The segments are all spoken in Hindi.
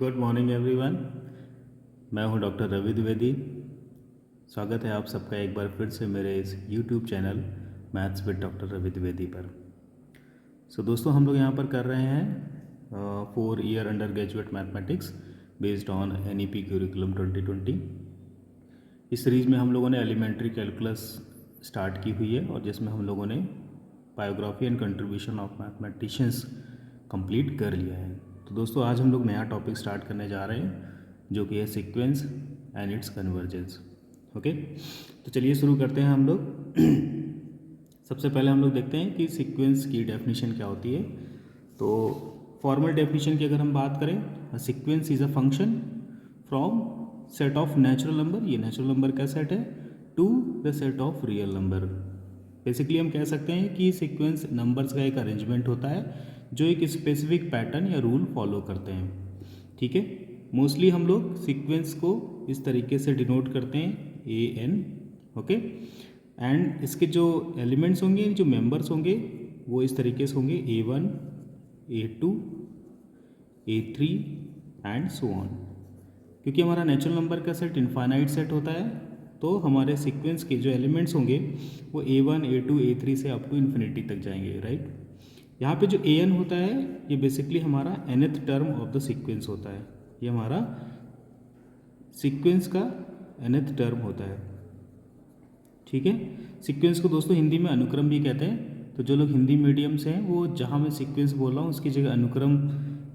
Good morning everyone. मैं हूं डॉक्टर रवि द्विवेदी। स्वागत है आप सबका एक बार फिर से मेरे इस YouTube channel maths with doctor Ravi Dwivedi पर। दोस्तों हम लोग यहाँ पर कर रहे हैं 4 year under graduate mathematics based on NEP curriculum 2020। इस सीरीज़ में हम लोगों ने एलिमेंट्री कैलकुलस स्टार्ट की हुई है और जिसमें हम लोगों ने biography and contribution of mathematicians complete कर लिया है। तो दोस्तों आज हम लोग नया टॉपिक स्टार्ट करने जा रहे हैं जो कि है sequence and it's convergence. Okay, तो चलिए शुरू करते हैं हम लोग। सबसे पहले हम लोग देखते हैं कि सीक्वेंस की डेफिनेशन क्या होती है। तो फॉर्मल डेफिनेशन की अगर हम बात करें, sequence is a function from set of natural number, ये नेचुरल नंबर का सेट है, to the set of real number. Basically हम कह सकते हैं कि सीक्वेंस नंबर्स का एक अरेंजमेंट होता है जो एक स्पेसिफिक पैटर्न या रूल फॉलो करते हैं। ठीक है, मोस्टली हम लोग सीक्वेंस को इस तरीके से डिनोट करते हैं AN। ओके, एंड इसके जो एलिमेंट्स होंगे, जो मेंबर्स होंगे, वो इस तरीके से होंगे A1, A2, A3 and so on. क्योंकि हमारा नेचुरल नंबर का सेट इनफाइनाइट सेट होता है तो हमारे सीक्वेंस के जो एलिमेंट्स होंगे वो A1, A2, A3 से अप टू इन्फिनिटी तक जाएंगे। राइट, यहाँ पे जो AN होता है ये बेसिकली हमारा nth term of the sequence होता है। ये हमारा सीक्वेंस का nth टर्म होता है। ठीक है, सीक्वेंस को दोस्तों हिंदी में अनुक्रम भी कहते हैं। तो जो लोग हिंदी मीडियम से हैं वो जहाँ मैं सीक्वेंस बोल रहा हूँ उसकी जगह अनुक्रम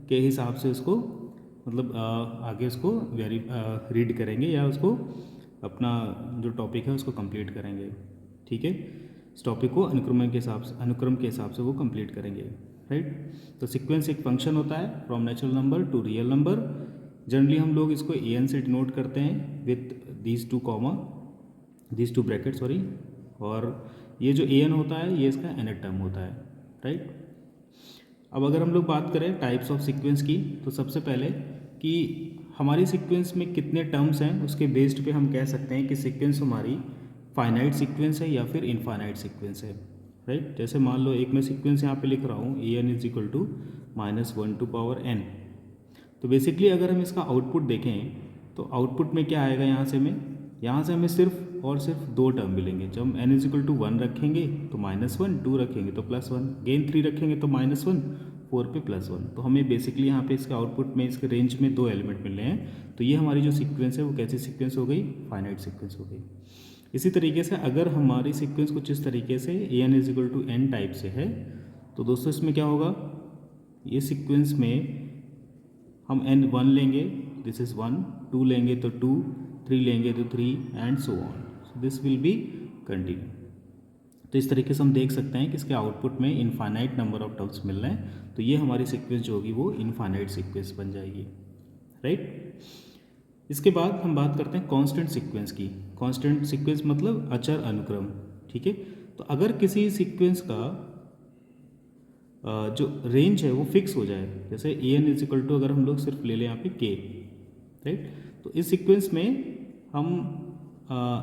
के हिसाब से उसको मतलब आगे उसको रीड करेंगे या उसको अपना जो टॉपिक है उसको कंप्लीट करेंगे। ठीक है, इस टॉपिक को अनुक्रम के हिसाब से वो कंप्लीट करेंगे। राइट, तो सीक्वेंस एक फंक्शन होता है from natural number two real number. Generally हम लोग इसको AN से डिनोट करते हैं with these two bracket sorry. और ये जो AN होता है ये इसका nth टर्म होता है। राइट, अब अगर हम लोग बात करें टाइप्स ऑफ सीक्वेंस की, तो सबसे पहले कि हमारी सीक्वेंस में कितने टर्म्स हैं उसके बेस्ड पे हम कह सकते हैं कि सीक्वेंस हमारी फाइनाइट सीक्वेंस है या फिर इनफाइनाइट सीक्वेंस है। राइट, जैसे मान लो एक मैं सीक्वेंस यहाँ पे लिख रहा हूँ AN is equal to -1 to power n। तो बेसिकली अगर हम इसका आउटपुट देखें तो आउटपुट में क्या आएगा, यहाँ से हमें सिर्फ और सिर्फ 2 टर्म मिलेंगे। जब हम n इज इक्वल टू 1 रखेंगे तो -1, 2 रखेंगे तो +1, गेन 3 रखेंगे तो -1, 4 पे +1। तो हमें बेसिकली यहाँ पे इसके आउटपुट में इसके रेंज में 2 एलिमेंट मिल रहे हैं। तो ये हमारी जो सीक्वेंस है वो कैसी सीक्वेंस हो गई, फाइनाइट सीक्वेंस हो गई। इसी तरीके से अगर हमारी सीक्वेंस कुछ इस तरीके से AN is equal to N type से है तो दोस्तों इसमें क्या होगा, ये सीक्वेंस में हम N1 लेंगे, दिस इज़ 1, 2 लेंगे तो 2, 3 लेंगे तो 3 and so on. So this will be continue. तो इस तरीके से हम देख सकते हैं कि इसके आउटपुट में इनफाइनाइट नंबर ऑफ टर्म्स मिल रहे हैं। तो ये हमारी सीक्वेंस जो होगी वो इनफाइनाइट सीक्वेंस बन जाएगी। राइट, इसके बाद हम बात करते हैं कांस्टेंट सीक्वेंस की। कांस्टेंट सीक्वेंस मतलब अचर अनुक्रम। ठीक है, तो अगर किसी सीक्वेंस का जो रेंज है वो फिक्स हो जाए, जैसे AN इज इक्वल टू अगर हम लोग सिर्फ ले लें यहाँ पे K। राइट, तो इस सीक्वेंस में हम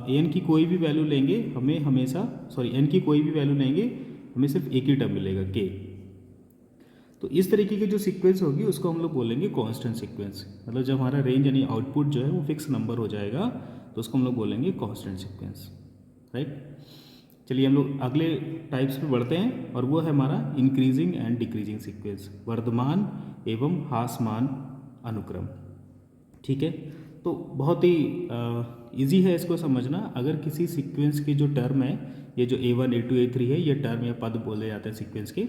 AN की कोई भी वैल्यू लेंगे हमें हमेशा N की कोई भी वैल्यू लेंगे हमें सिर्फ एक ही टर्म मिलेगा K। तो इस तरीके की जो सीक्वेंस होगी उसको हम लोग बोलेंगे कांस्टेंट सीक्वेंस। मतलब जब हमारा रेंज यानी आउटपुट जो है वो फिक्स नंबर हो जाएगा तो उसको हम लोग बोलेंगे कांस्टेंट सीक्वेंस। राइट, चलिए हम लोग अगले टाइप्स पे बढ़ते हैं और वो है हमारा इंक्रीजिंग एंड डिक्रीजिंग सीक्वेंस, वर्धमान एवं ह्रासमान अनुक्रम। ठीक है, तो बहुत ही ईजी है इसको समझना। अगर किसी सीक्वेंस की जो टर्म है, ये जो A1, A2, A3 है, ये टर्म या पद बोले जाते हैं सीक्वेंस के।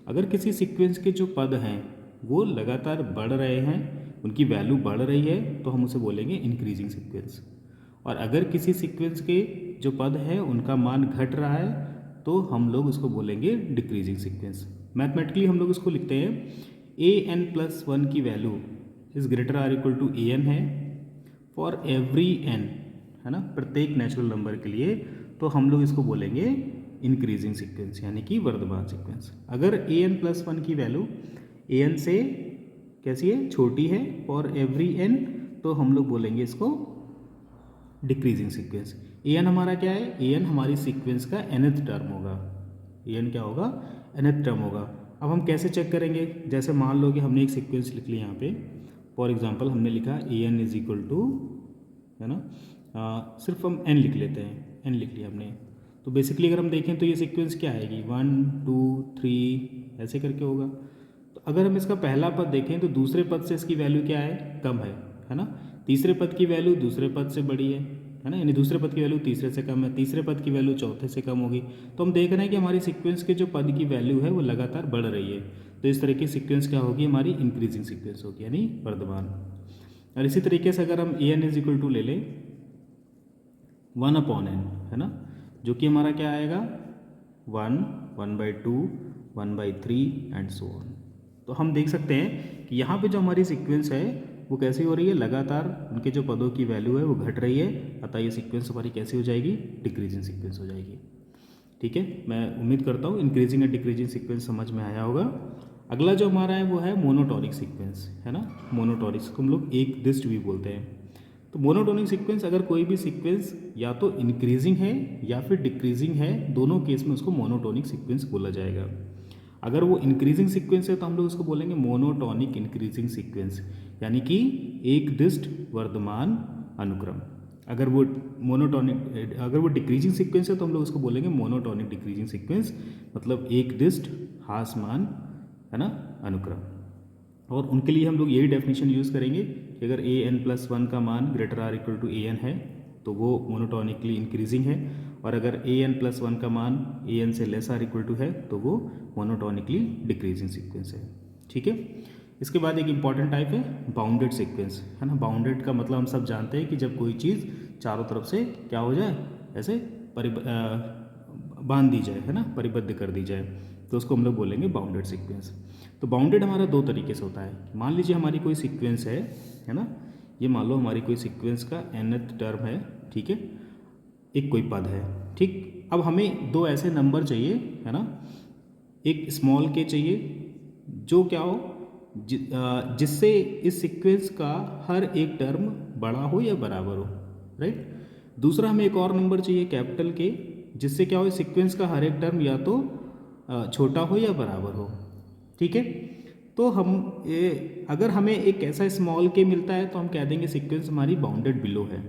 अगर किसी सीक्वेंस के जो पद हैं वो लगातार बढ़ रहे हैं, उनकी वैल्यू बढ़ रही है तो हम उसे बोलेंगे इंक्रीजिंग सीक्वेंस। और अगर किसी सीक्वेंस के जो पद हैं उनका मान घट रहा है तो हम लोग उसको बोलेंगे डिक्रीजिंग सीक्वेंस। मैथमेटिकली हम लोग उसको लिखते हैं AN+1 की value is greater or equal to AN है फॉर एवरी n, है ना, प्रत्येक नेचुरल नंबर के लिए। तो हम लोग इसको बोलेंगे इंक्रीजिंग सीक्वेंस यानी कि वर्धमान सीक्वेंस। अगर AN+1 की वैल्यू AN से कैसी है, छोटी है फॉर एवरी n, तो हम लोग बोलेंगे इसको डिक्रीजिंग सीक्वेंस। AN हमारा क्या है, AN हमारी सीक्वेंस का nth टर्म होगा। AN क्या होगा, nth टर्म होगा। अब हम कैसे चेक करेंगे, जैसे मान लो कि हमने एक सीक्वेंस लिख ली यहाँ पे फॉर एग्जांपल हमने लिखा A N is equal to, है ना, सिर्फ हम एन लिख लेते हैं, एन लिख लिया हमने। तो बेसिकली अगर हम देखें तो ये सीक्वेंस क्या आएगी, 1 2 3 ऐसे करके होगा। तो अगर हम इसका पहला पद देखें तो दूसरे पद से इसकी वैल्यू क्या है, कम है ना। तीसरे पद की वैल्यू दूसरे पद से बड़ी है ना, यानी दूसरे पद की वैल्यू तीसरे से कम है, तीसरे पद की वैल्यू चौथे से कम होगी। तो हम देख रहे हैं कि हमारी सीक्वेंस के जो पद की वैल्यू है वो लगातार बढ़ रही है। तो इस तरह की सीक्वेंस क्या होगी, हमारी इंक्रीजिंग सीक्वेंस होगी, यानी वर्धमान। और इसी तरीके से अगर हम A N is equal to ले लें 1/n, है ना, जो कि हमारा क्या आएगा 1, 1/2, 1/3 एंड सो ऑन। तो हम देख सकते हैं कि यहाँ पे जो हमारी सीक्वेंस है वो कैसी हो रही है, लगातार उनके जो पदों की वैल्यू है वो घट रही है। अतः ये सीक्वेंस हमारी कैसी हो जाएगी, डिक्रीजिंग सीक्वेंस हो जाएगी। ठीक है, मैं उम्मीद करता हूँ इंक्रीजिंग एंड डिक्रीजिंग सीक्वेंस समझ में आया होगा। अगला जो हमारा है वो है मोनोटोनिक सीक्वेंस, है ना। मोनोटोनिक को हम लोग एक दिष्ट भी बोलते हैं। तो मोनोटोनिक सीक्वेंस, अगर कोई भी सीक्वेंस या तो इंक्रीजिंग है या फिर डिक्रीजिंग है, दोनों केस में उसको मोनोटोनिक सीक्वेंस बोला जाएगा। अगर वो इंक्रीजिंग सीक्वेंस है तो हम लोग उसको बोलेंगे मोनोटोनिक इंक्रीजिंग सीक्वेंस, यानी कि एक दिष्ट वर्धमान अनुक्रम। अगर वो डिक्रीजिंग सीक्वेंस है तो हम लोग उसको बोलेंगे मोनोटोनिक डिक्रीजिंग सीक्वेंस, मतलब एक दिष्ट ह्रासमान, है ना, अनुक्रम। और उनके लिए हम लोग यही डेफिनेशन यूज़ करेंगे कि अगर ए एन प्लस 1 का मान greater or equal to A N है तो वो मोनोटोनिकली इंक्रीजिंग है, और अगर ए एन प्लस 1 का मान ए एन से लेस आर इक्वल टू है तो वो मोनोटोनिकली डिक्रीजिंग सीक्वेंस है। ठीक है, इसके बाद एक इंपॉर्टेंट टाइप है बाउंडेड सीक्वेंस, है ना। बाउंडेड का मतलब हम सब जानते हैं कि जब कोई चीज़ चारों तरफ से क्या हो जाए, ऐसे बांध दी जाए, है ना, परिबद्ध कर दी जाए, तो उसको हम लोग बोलेंगे बाउंडेड सीक्वेंस। तो बाउंडेड हमारा दो तरीके से होता है। मान लीजिए हमारी कोई सीक्वेंस है ना, ये मान लो हमारी कोई सीक्वेंस का nth टर्म है, ठीक है, एक कोई पद है, ठीक। अब हमें दो ऐसे नंबर चाहिए, है ना, एक स्मॉल के चाहिए जो क्या हो, जिससे इस सीक्वेंस का हर एक टर्म बड़ा हो या बराबर हो, राइट। दूसरा हमें एक और नंबर चाहिए कैपिटल के, जिससे क्या हो, सीक्वेंस का हर एक टर्म या तो छोटा हो या बराबर हो। ठीक है, तो हम अगर हमें एक ऐसा स्मॉल के मिलता है तो हम कह देंगे सीक्वेंस हमारी बाउंडेड बिलो है।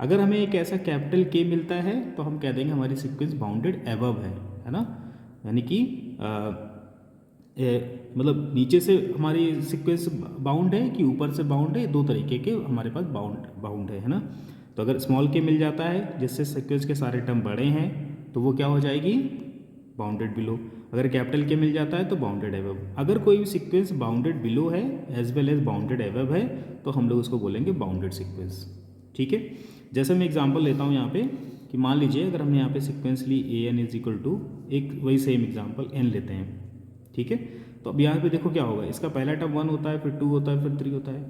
अगर हमें एक ऐसा कैपिटल के मिलता है तो हम कह देंगे हमारी सीक्वेंस बाउंडेड एबव है ना, यानी कि मतलब नीचे से हमारी सीक्वेंस बाउंड है कि ऊपर से बाउंड है, दो तरीके के हमारे पास बाउंड है ना। तो अगर स्मॉल के मिल जाता है जिससे सीक्वेंस के सारे टर्म बड़े हैं तो वो क्या हो जाएगी, बाउंडेड बिलो। अगर कैपिटल के मिल जाता है तो बाउंडेड एबव। अगर कोई भी सीक्वेंस बाउंडेड बिलो है as well as bounded above है तो हम लोग उसको बोलेंगे बाउंडेड सीक्वेंस। ठीक है, जैसे मैं एग्जांपल लेता हूँ यहाँ पे कि मान लीजिए अगर हमने यहाँ पे सीक्वेंस ली A N is equal to, एक वही सेम एग्जांपल एन लेते हैं, ठीक है। तो अब यहाँ पे देखो क्या होगा, इसका पहला टर्म 1 होता है, फिर 2 होता है, फिर 3 होता है।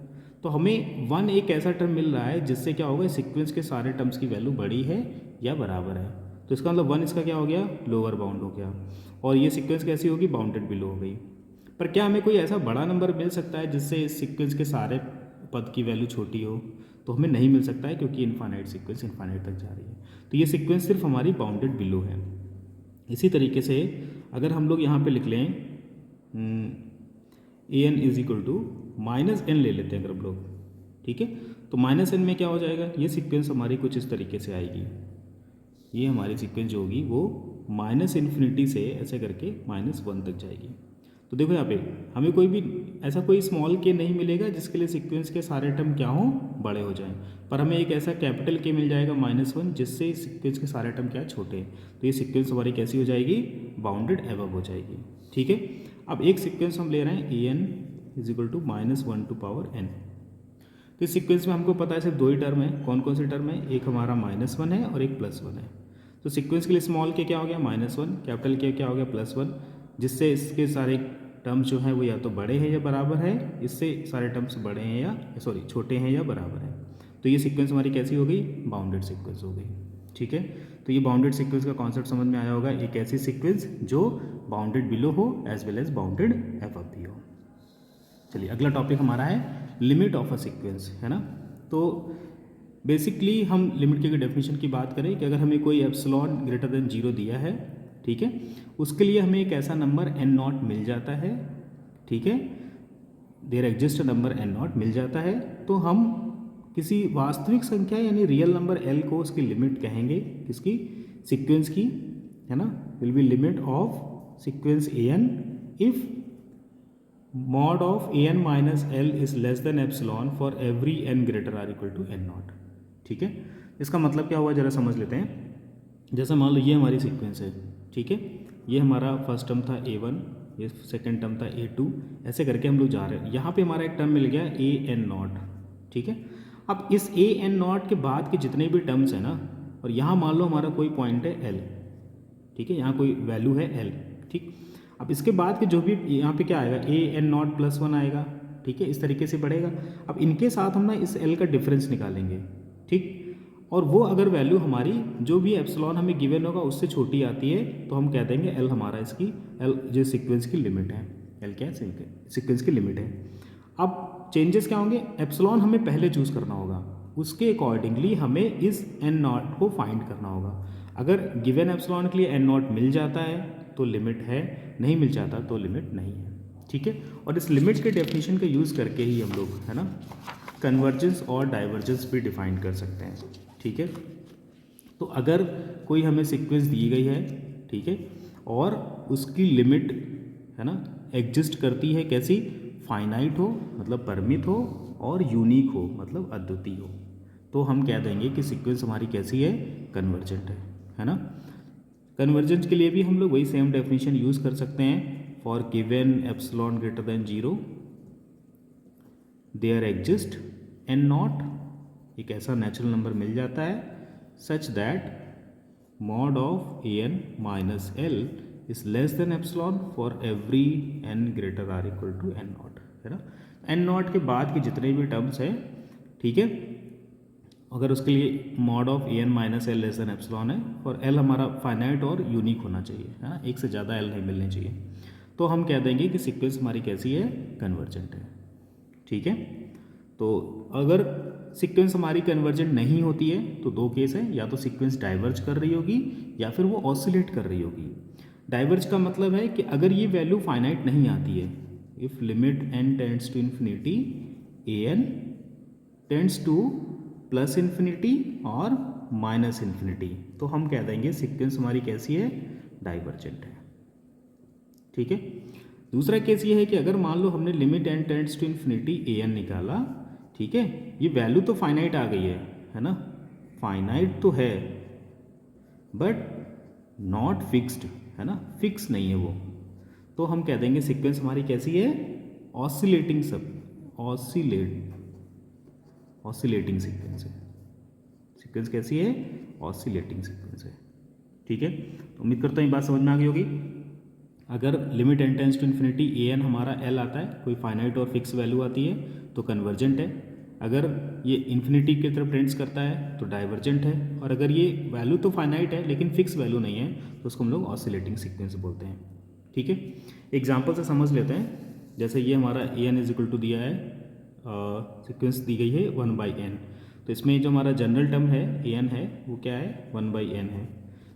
तो हमें 1 एक ऐसा टर्म मिल रहा है जिससे क्या होगा, सीक्वेंस के सारे टर्म्स की वैल्यू बड़ी है या बराबर है। तो इसका मतलब 1 इसका क्या हो गया, लोअर बाउंड हो गया, और ये सीक्वेंस कैसी होगी, बाउंडेड बिलो हो गई। पर क्या हमें कोई ऐसा बड़ा नंबर मिल सकता है जिससे इस सीक्वेंस के सारे पद की वैल्यू छोटी हो? तो हमें नहीं मिल सकता है, क्योंकि इन्फानाइट सीक्वेंस इन्फानाइट तक जा रही है। तो ये सीक्वेंस सिर्फ हमारी बाउंडेड बिलो है। इसी तरीके से अगर हम लोग यहाँ पे लिख लें a N is equal to minus n ले लेते हैं अगर हम लोग, ठीक है। तो माइनस एन में क्या हो जाएगा, ये सीक्वेंस हमारी कुछ इस तरीके से आएगी। ये हमारी सीक्वेंस जो होगी वो माइनस इन्फिनिटी से ऐसे करके -1 तक जाएगी। तो देखो यहाँ पे हमें कोई भी ऐसा कोई स्मॉल के नहीं मिलेगा जिसके लिए सीक्वेंस के सारे टर्म क्या हों, बड़े हो जाएं, पर हमें एक ऐसा कैपिटल के मिल जाएगा -1 जिससे सीक्वेंस के सारे टर्म क्या छोटे। तो ये सीक्वेंस हमारी कैसी हो जाएगी, बाउंडेड एबव हो जाएगी। ठीक है, अब एक सीक्वेंस हम ले रहे हैं a N is equal to -1 to power n। तो इस सीक्वेंस में हमको पता है सिर्फ दो ही टर्म है। कौन कौन से टर्म है, एक हमारा -1 है और एक +1 है। तो सीक्वेंस के लिए स्मॉल के क्या हो गया -1, कैपिटल के क्या हो गया +1, जिससे इसके सारे टर्म्स जो हैं वो या तो बड़े हैं या बराबर है, इससे सारे टर्म्स बड़े हैं या छोटे हैं या बराबर हैं। तो ये सीक्वेंस हमारी कैसी हो गई, बाउंडेड सीक्वेंस हो गई। ठीक है, तो ये बाउंडेड सीक्वेंस का कॉन्सेप्ट समझ में आया होगा। एक ऐसी सीक्वेंस जो बाउंडेड बिलो हो as well as bounded above भी हो। चलिए अगला टॉपिक हमारा है लिमिट ऑफ अ सीक्वेंस, है ना। तो बेसिकली हम लिमिट की डेफिनेशन की बात करें कि अगर हमें कोई एप्सिलॉन ग्रेटर देन 0 दिया है, ठीक है, उसके लिए हमें एक ऐसा नंबर n0 मिल जाता है, ठीक है, there exist number n naught मिल जाता है, तो हम किसी वास्तविक संख्या यानी रियल नंबर एल को उसकी लिमिट कहेंगे, किसकी, सीक्वेंस की, है ना, will be limit of sequence A N if mod of A N minus L is less than epsilon for every N greater or equal to N naught. ठीक है, इसका मतलब क्या हुआ जरा समझ लेते हैं। जैसे मान लो ये हमारी सीक्वेंस है, ठीक है, ये हमारा फर्स्ट टर्म था a1, ये सेकंड टर्म था a2, ऐसे करके हम लोग जा रहे हैं। यहाँ पे हमारा एक टर्म मिल गया a n नॉट। ठीक है, अब इस a n नॉट के बाद के जितने भी टर्म्स हैं ना, और यहाँ मान लो हमारा कोई पॉइंट है l, ठीक है, यहाँ कोई वैल्यू है l, ठीक। अब इसके बाद के जो भी यहाँ पे क्या आएगा, a n नॉट प्लस 1 आएगा, ठीक है, इस तरीके से बढ़ेगा। अब इनके साथ हम ना इस l का डिफरेंस निकालेंगे, ठीक, और वो अगर वैल्यू हमारी जो भी एप्सिलॉन हमें गिवन होगा उससे छोटी आती है तो हम कह देंगे एल हमारा इसकी, एल जो सीक्वेंस की लिमिट है, एल क्या है, सीक्वेंस की लिमिट है। अब चेंजेस क्या होंगे, एप्सिलॉन हमें पहले चूज़ करना होगा, उसके अकॉर्डिंगली हमें इस एन नॉट को फाइंड करना होगा। अगर गिवन एप्सिलॉन के लिए एन नॉट मिल जाता है तो लिमिट है, नहीं मिल जाता तो लिमिट नहीं है। ठीक है, और इस लिमिट के डेफिनेशन का यूज़ करके ही हम लोग, है ना, कन्वर्जेंस और डाइवर्जेंस भी डिफाइन कर सकते हैं। ठीक है, तो अगर कोई हमें सीक्वेंस दी गई है, ठीक है, और उसकी लिमिट, है ना, एग्जिस्ट करती है कैसी, फाइनाइट हो मतलब परिमित हो, और यूनिक हो मतलब अद्वितीय हो, तो हम कह देंगे कि सीक्वेंस हमारी कैसी है, कन्वर्जेंट है ना। कन्वर्जेंट के लिए भी हम लोग वही सेम डेफिनेशन यूज़ कर सकते हैं। For given epsilon greater than 0 there exist N naught, एक ऐसा नेचुरल नंबर मिल जाता है such that mod of A N minus L is less than epsilon for every N greater or equal to N naught, है ना। एन नॉट के बाद के जितने भी टर्म्स हैं, ठीक है, अगर उसके लिए mod of A N minus L less than epsilon है, और एल हमारा फाइनाइट और यूनिक होना चाहिए, है ना, एक से ज़्यादा एल नहीं मिलने चाहिए, तो हम कह देंगे कि सीक्वेंस हमारी कैसी है, कन्वर्जेंट है। ठीक है, तो अगर सीक्वेंस हमारी कन्वर्जेंट नहीं होती है तो दो केस है, या तो सीक्वेंस डाइवर्ज कर रही होगी या फिर वो ऑसिलेट कर रही होगी। डाइवर्ज का मतलब है कि अगर ये वैल्यू फाइनाइट नहीं आती है, if limit N tends to infinity A N tends to plus infinity और माइनस इन्फिनिटी, तो हम कह देंगे सीक्वेंस हमारी कैसी है, डाइवर्जेंट है। ठीक है, दूसरा केस ये है कि अगर मान लो हमने limit N tends to infinity A N निकाला, ठीक है, ये वैल्यू तो फाइनाइट आ गई है ना, फाइनाइट तो है बट नॉट फिक्स्ड, है ना, फिक्स नहीं है वो, तो हम कह देंगे सीक्वेंस हमारी कैसी है, ऑसिलेटिंग ऑसिलेटिंग सीक्वेंस है। सीक्वेंस कैसी है, ऑसिलेटिंग सीक्वेंस है। ठीक है, तो उम्मीद करता हूँ ये बात समझ में आ गई होगी। अगर limit N tends to infinity A N हमारा एल आता है, कोई फाइनाइट और फिक्स वैल्यू आती है तो कन्वर्जेंट है। अगर ये इन्फिनिटी की तरफ टेंड्स करता है तो डाइवर्जेंट है, और अगर ये वैल्यू तो फाइनाइट है लेकिन फिक्स वैल्यू नहीं है तो उसको हम लोग ऑसिलेटिंग सीक्वेंस बोलते हैं। ठीक है, एग्जाम्पल से समझ लेते हैं। जैसे ये हमारा A N is equal to दिया है, सीक्वेंस दी गई है 1/n, तो इसमें जो हमारा जनरल टर्म है ए एन है वो क्या है, 1/n है।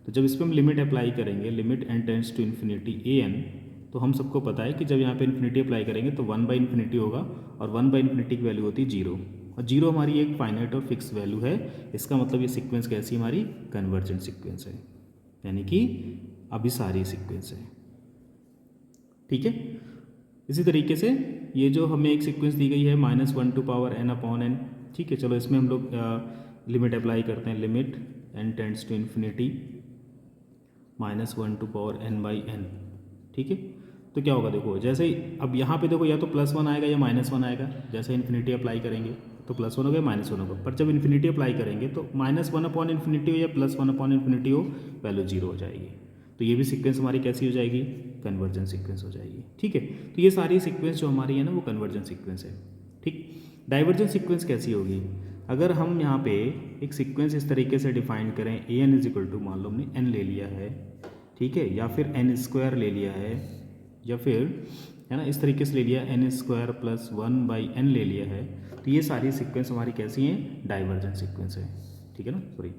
तो जब इस पर हम लिमिट अप्लाई करेंगे, limit N tends to infinity A N, तो हम सबको पता है कि जब यहाँ पे इन्फिनिटी अप्लाई करेंगे तो 1/∞ होगा, और 1/∞ की वैल्यू होती है 0, और 0 हमारी एक फाइनाइट और फिक्स वैल्यू है। इसका मतलब ये सीक्वेंस कैसी हमारी, कन्वर्जेंट सीक्वेंस है, यानी कि अभिसारी सीक्वेंस है। ठीक है, इसी तरीके से ये जो हमें एक सीक्वेंस दी गई है -1 टू पावर n/n, ठीक है, चलो इसमें हम लोग लिमिट अप्लाई करते हैं, limit n tends to infinity -1 to power n/n। ठीक है, तो क्या होगा, देखो जैसे ही अब यहाँ पे देखो या तो +1 आएगा या -1 आएगा। जैसे इन्फिनिटी अप्लाई करेंगे तो +1 होगा, -1 होगा, पर जब इन्फिनिटी अप्लाई करेंगे तो -1/∞ हो या +1/∞ हो, वैल्यू 0 हो जाएगी। तो ये भी सीक्वेंस हमारी कैसी हो जाएगी, कन्वर्जेंट सीक्वेंस हो जाएगी। ठीक है, तो ये सारी सीक्वेंस जो हमारी है ना वो कन्वर्जेंट सीक्वेंस है। ठीक, डाइवर्जेंट सीक्वेंस कैसी होगी, अगर हम यहाँ पे एक सीक्वेंस इस तरीके से डिफाइन करें, A N is equal to, मान लो हमने n ले लिया है, ठीक है, या फिर n² ले लिया है, या फिर, है ना, इस तरीके से ले लिया n² + 1/n ले लिया है, तो ये सारी सीक्वेंस हमारी कैसी हैं, डाइवर्जेंट सीक्वेंस है। ठीक है ना, सॉरी,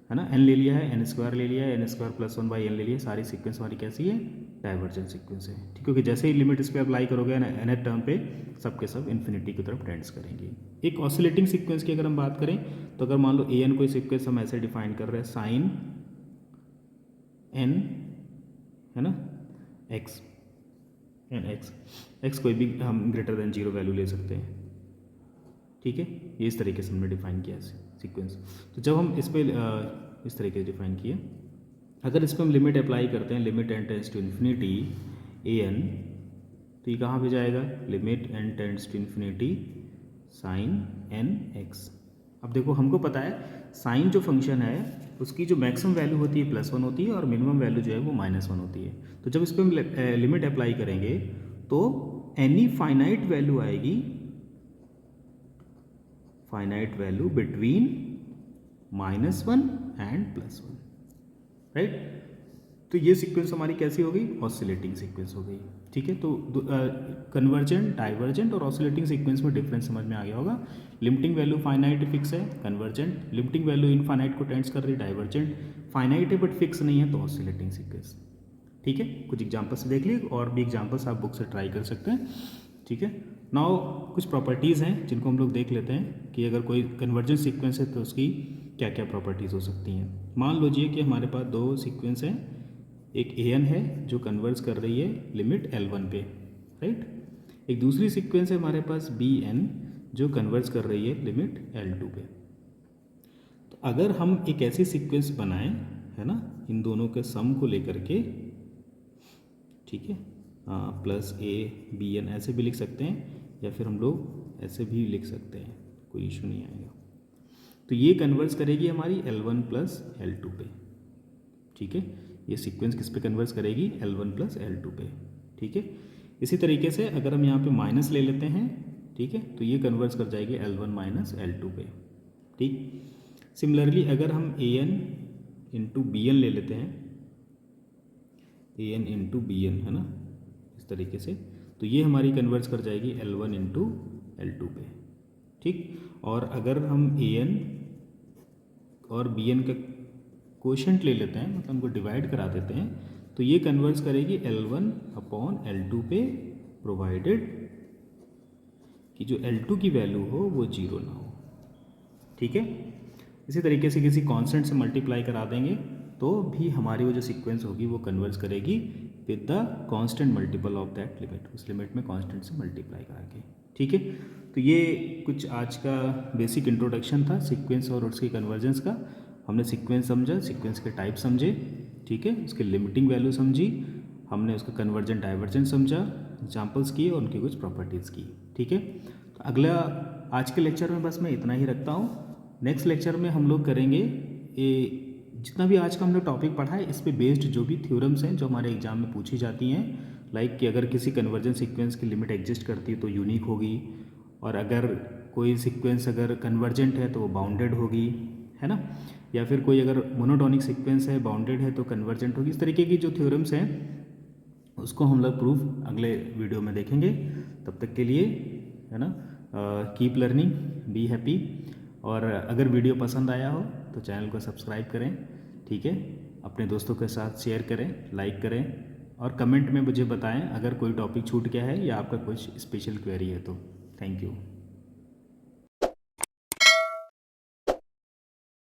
है ना, एन ले लिया है, एन स्क्वायर ले लिया है, N square plus 1 by N ले लिया है, सारी सीक्वेंस हमारी कैसी है, डाइवर्जेंट सीक्वेंस है। ठीक, क्योंकि जैसे ही लिमिट इस पर अप्लाई करोगे ना nth टर्म पे सबके सब इन्फिनिटी की तरफ टेंड्स करेंगे। एक ऑसिलेटिंग सीक्वेंस की अगर हम बात करें तो अगर मान लो ए एन कोई सीक्वेंस हम ऐसे डिफाइन कर रहे हैं साइन एन, है ना, एक्स, एन एक्स कोई भी हम ग्रेटर देन 0 वैल्यू ले सकते हैं। ठीक है, ये इस तरीके से हमने डिफाइन किया सीक्वेंस। तो जब हम इस पर इस तरीके से डिफाइन किए, अगर इस पर हम लिमिट अप्लाई करते हैं, limit N tends to infinity A N, तो ये कहाँ पे जाएगा, limit N tends to infinity sine N X. अब देखो हमको पता है साइन जो फंक्शन है उसकी जो मैक्सिमम वैल्यू होती है +1 होती है और मिनिमम वैल्यू जो है वो -1 होती है। तो जब इस पर हम लिमिट अप्लाई करेंगे तो एनी फाइनाइट वैल्यू आएगी, finite value between -1 and +1, right. तो ये सीक्वेंस हमारी कैसी हो गई, ऑसिलेटिंग सीक्वेंस हो गई। ठीक है, तो कन्वर्जेंट, डाइवर्जेंट और ऑसिलेटिंग सीक्वेंस में डिफरेंस समझ में आ गया होगा। लिमिटिंग वैल्यू फाइनाइट फिक्स है, कन्वर्जेंट, लिमिटिंग वैल्यू इनफाइनाइट को टेंड्स कर रही है, डाइवर्जेंट, फाइनाइट है बट फिक्स नहीं है तो ऑसिलेटिंग सीक्वेंस। ठीक है, कुछ एग्जांपल्स देख लिए और भी एग्जांपल्स आप बुक से ट्राई कर सकते हैं। ठीक है, नाउ कुछ प्रॉपर्टीज़ हैं जिनको हम लोग देख लेते हैं कि अगर कोई कन्वर्जेंट सीक्वेंस है तो उसकी क्या क्या प्रॉपर्टीज़ हो सकती हैं। मान लीजिए कि हमारे पास दो सीक्वेंस हैं, एक ए एन है जो कन्वर्ज कर रही है लिमिट L1 पे, राइट, एक दूसरी सीक्वेंस है हमारे पास बी एन जो कन्वर्ज कर रही है लिमिट L2 पे। तो अगर हम एक ऐसी सीक्वेंस बनाएं, है ना, इन दोनों के सम को लेकर के, ठीक है, प्लस ए बी एन ऐसे भी लिख सकते हैं या फिर हम लोग ऐसे भी लिख सकते हैं, कोई इशू नहीं आएगा। तो ये कन्वर्ज करेगी हमारी L1 प्लस L2 पे। ठीक है, ये सीक्वेंस किस पे कन्वर्ज करेगी, L1 प्लस L2 पे। ठीक है, इसी तरीके से अगर हम यहाँ पे माइनस ले लेते हैं, ठीक है, तो ये कन्वर्ज कर जाएगी L1 माइनस L2 पे। ठीक, सिमिलरली अगर हम A N into B N ले लेते हैं, a N into B N, है ना, इस तरीके से, तो ये हमारी कन्वर्ज कर जाएगी L1 इंटू L2 पे। ठीक, और अगर हम ए एन और बी एन का क्वोशंट ले लेते हैं, मतलब उनको डिवाइड करा देते हैं, तो ये कन्वर्ज करेगी L1 अपॉन L2 पे, प्रोवाइडेड कि जो L2 की वैल्यू हो वो 0 ना हो। ठीक है, इसी तरीके से किसी कांस्टेंट से मल्टीप्लाई करा देंगे तो भी हमारी वो जो सीक्वेंस होगी वो कन्वर्ज करेगी with the constant multiple of that limit, उस लिमिट में कांस्टेंट से मल्टीप्लाई करा के। ठीक है, तो ये कुछ आज का बेसिक इंट्रोडक्शन था सीक्वेंस और उसकी कन्वर्जेंस का। हमने सीक्वेंस समझा, सीक्वेंस के टाइप समझे, ठीक है, उसके लिमिटिंग वैल्यू समझी, हमने उसका कन्वर्जेंट डाइवर्जेंट समझा, एग्जांपल्स किए और उनकी कुछ प्रॉपर्टीज़ की। ठीक है, तो अगला आज के लेक्चर में बस मैं इतना ही रखता हूँ। नेक्स्ट लेक्चर में हम लोग करेंगे जितना भी आज का हमने टॉपिक पढ़ा है इस पे बेस्ड जो भी थ्योरम्स हैं जो हमारे एग्जाम में पूछी जाती हैं, लाइक कि अगर किसी कन्वर्जेंट सीक्वेंस की लिमिट एग्जिस्ट करती है तो यूनिक होगी, और अगर कोई सीक्वेंस अगर कन्वर्जेंट है तो वो बाउंडेड होगी, है ना, या फिर कोई अगर मोनोटोनिक सीक्वेंस है बाउंडेड है तो कन्वर्जेंट होगी। इस तरीके की जो थ्योरम्स हैं उसको हम लोग प्रूफ अगले वीडियो में देखेंगे। तब तक के लिए, है ना, कीप लर्निंग, बी हैप्पी, और अगर वीडियो पसंद आया हो तो चैनल को सब्सक्राइब करें। ठीक है, अपने दोस्तों के साथ शेयर करें, लाइक करें और कमेंट में मुझे बताएं अगर कोई टॉपिक छूट गया है या आपका कुछ स्पेशल क्वेरी है तो। Thank you.